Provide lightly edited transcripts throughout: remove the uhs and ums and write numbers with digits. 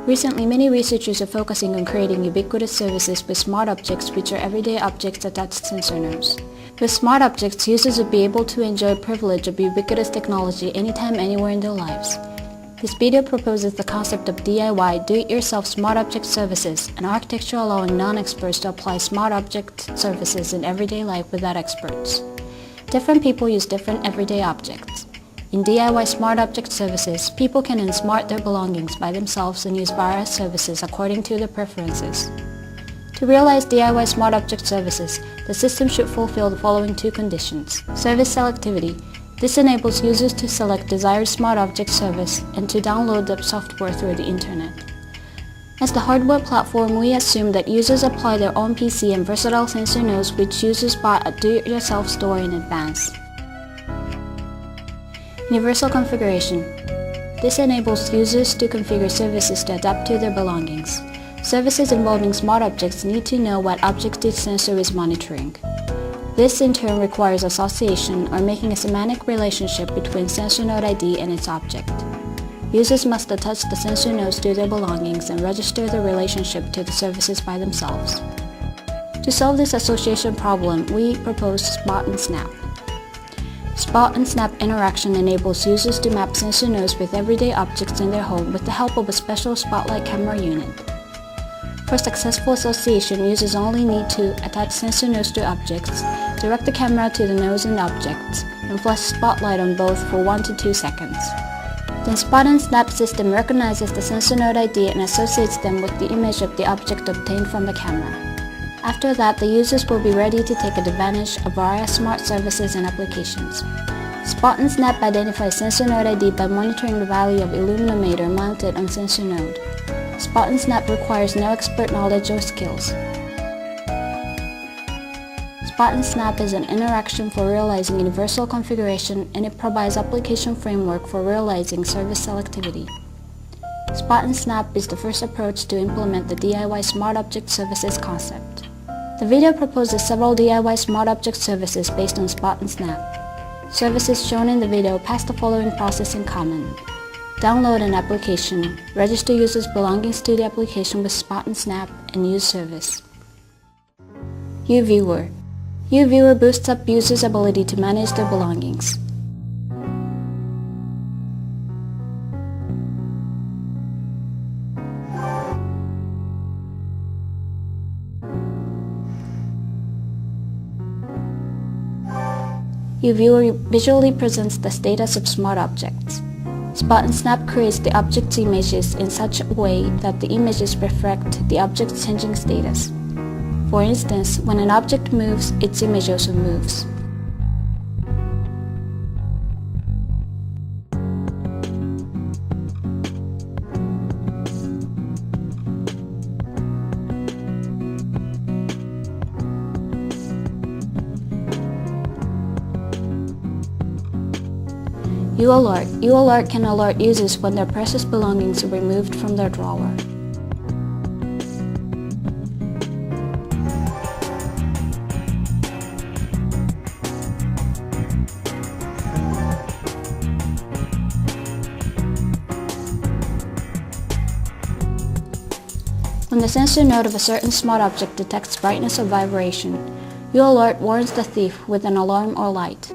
Recently, many researchers are focusing on creating ubiquitous services with smart objects, which are everyday objects attached to sensor nodes. With smart objects, users will be able to enjoy the privilege of ubiquitous technology anytime, anywhere in their lives. This video proposes the concept of DIY, do-it-yourself smart object services, an architecture allowing non-experts to apply smart object services in everyday life without experts. Different people use different everyday objects. In DIY smart object services, people can unsmart their belongings by themselves and use various services according to their preferences. To realize DIY smart object services, the system should fulfill the following two conditions. Service selectivity. This enables users to select desired smart object service and to download the software through the internet. As the hardware platform, we assume that users apply their own PC and versatile sensor nodes which users bought at do-it-yourself store in advance. Universal configuration. This enables users to configure services to adapt to their belongings. Services involving smart objects need to know what object each sensor is monitoring. This in turn requires association or making a semantic relationship between sensor node ID and its object. Users must attach the sensor nodes to their belongings and register the relationship to the services by themselves. To solve this association problem, we propose Spot and Snap. Spot and Snap interaction enables users to map sensor nodes with everyday objects in their home with the help of a special spotlight camera unit. For successful association, users only need to attach sensor nodes to objects, direct the camera to the nodes and objects, and flash spotlight on both for 1 to 2 seconds. Then Spot and Snap system recognizes the sensor node ID and associates them with the image of the object obtained from the camera. After that, the users will be ready to take advantage of various smart services and applications. Spot and Snap identifies sensor node ID by monitoring the value of illuminator mounted on sensor node. Spot and Snap requires no expert knowledge or skills. Spot and Snap is an interaction for realizing universal configuration, and it provides application framework for realizing service selectivity. Spot and Snap is the first approach to implement the DIY smart object services concept. The video proposes several DIY smart object services based on Spot and Snap. Services shown in the video pass the following process in common. Download an application, register users' belongings to the application with Spot and Snap, and use service. UViewer. UViewer boosts up users' ability to manage their belongings. UViewer visually presents the status of smart objects. Spot and Snap creates the object's images in such a way that the images reflect the object's changing status. For instance, when an object moves, its image also moves. UAlert. UAlert can alert users when their precious belongings are removed from their drawer. When the sensor node of a certain smart object detects brightness or vibration, UAlert warns the thief with an alarm or light.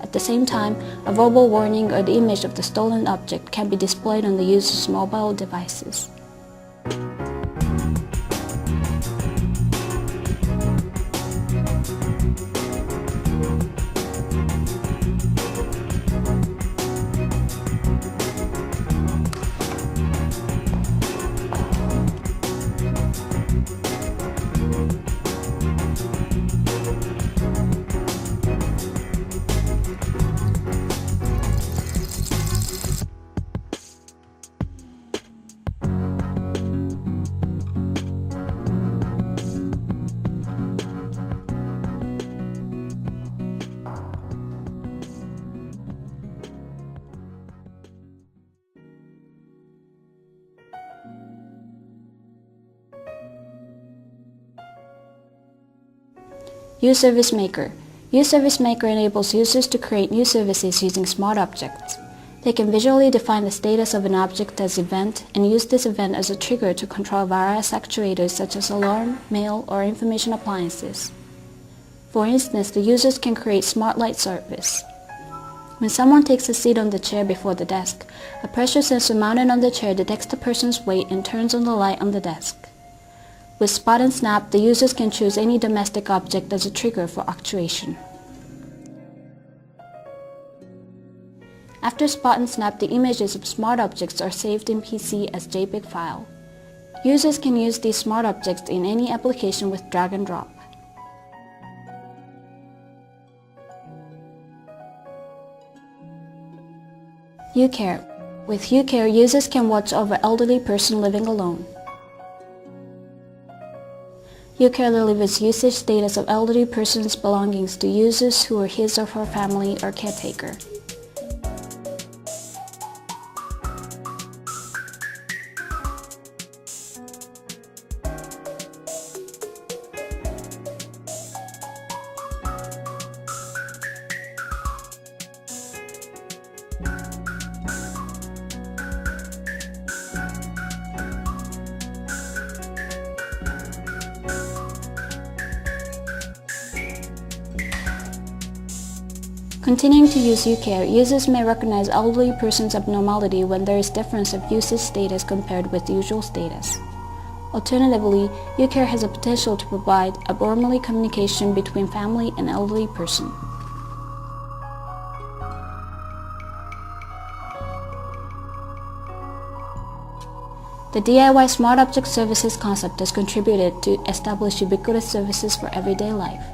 At the same time, a verbal warning or the image of the stolen object can be displayed on the user's mobile devices. Use Service Maker. Use Service Maker enables users to create new services using smart objects. They can visually define the status of an object as event and use this event as a trigger to control various actuators such as alarm, mail, or information appliances. For instance, the users can create smart light service. When someone takes a seat on the chair before the desk, a pressure sensor mounted on the chair detects the person's weight and turns on the light on the desk. With Spot and Snap, the users can choose any domestic object as a trigger for actuation. After Spot and Snap, the images of smart objects are saved in PC as JPEG file. Users can use these smart objects in any application with drag and drop. UCare. With UCare, users can watch over elderly person living alone. UCare delivers usage status of elderly person's belongings to users who are his or her family or caretaker. Continuing to use UCare, users may recognize elderly person's abnormality when there is difference of usage status compared with usual status. Alternatively, UCare has a potential to provide abnormally communication between family and elderly person. The DIY Smart Object Services concept has contributed to establish ubiquitous services for everyday life.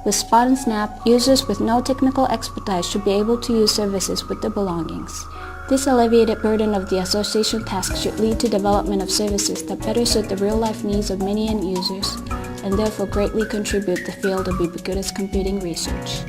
With Spot and Snap, users with no technical expertise should be able to use services with their belongings. This alleviated burden of the association task should lead to development of services that better suit the real-life needs of many end users and therefore greatly contribute to the field of ubiquitous computing research.